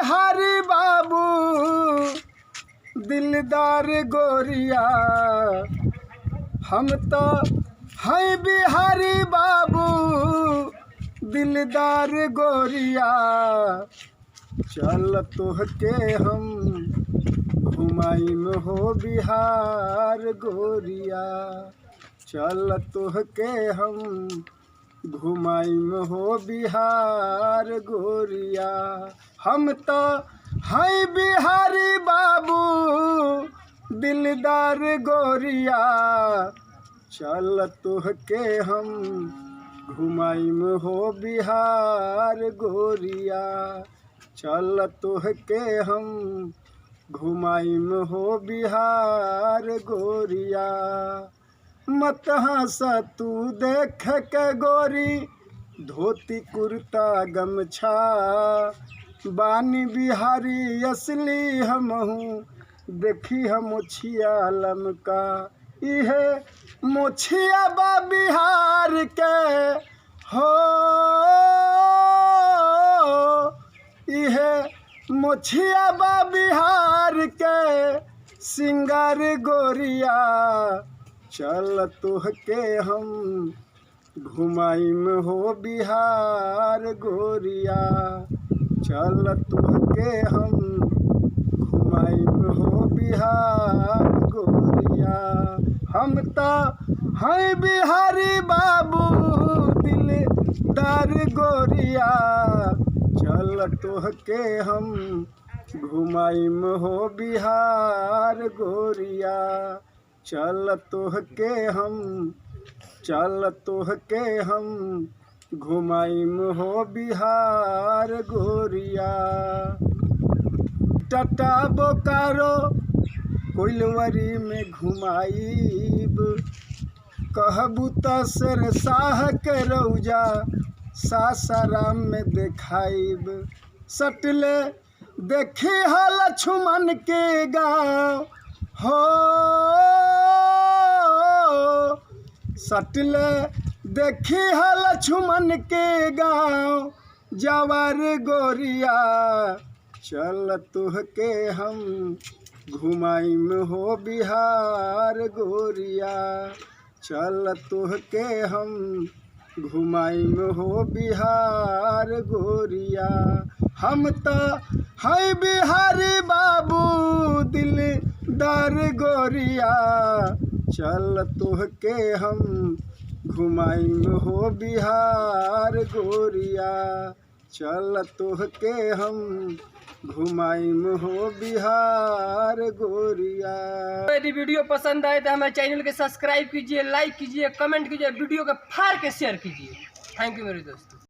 बिहारी बाबू दिलदार गोरिया, हम तो हैं बिहारी बाबू दिलदार गोरिया। चल तोहके हम घुमाइम हो बिहार गोरिया, चल तोहके हम घुमाइम हो बिहार गोरिया। हम तो हैं बिहारी बाबू दिलदार गोरिया, चल तोहके हम घुमाइम हो बिहार गोरिया, चल तोहके हम घुमाइम हो बिहार गोरिया। मत हंस तू देख के गोरी धोती कुर्ता गमछा, बानी बिहारी असली हमहूँ देखी हम मोछिया लमका। इहे मोछिया बा बिहार के हो, इहे मोछिया बा बिहार के सिंगार गोरिया। चल तोहके हम घुमाइम हो बिहार गोरिया, चल तोहके हम घुमाइम हो बिहार गोरिया। हम तो हैं बिहारी बाबू दिलदार गोरिया, चल तोहके हम घुमाइम हो बिहार गोरिया, चल तोहके हम घुमाइम हो बिहार गोरिया। टाटा बोकारो कोइलवरी में घुमाइब, कहबू त शेरशाह के रौजा सासाराम में देखाइब। सटले देखी ह लक्ष्मण के गाँव हो, सटले देखी ह लक्ष्मण के गाँव जवार गोरिया। चल तोहके हम घुमाइम हो बिहार गोरिया, चल तोहके हम घुमाइम हो बिहार गोरिया। हम तो हैं बिहारी बाबू दिलदार गोरिया, चल तोहके हम घुमाइम हो बिहार गोरिया, चल तोहके हम घुमाइम हो बिहार गोरिया। यदि वीडियो पसंद आए तो हमारे चैनल के सब्सक्राइब कीजिए, लाइक कीजिए, कमेंट कीजिए, वीडियो को फाड़ के शेयर कीजिए। थैंक यू मेरे दोस्तों।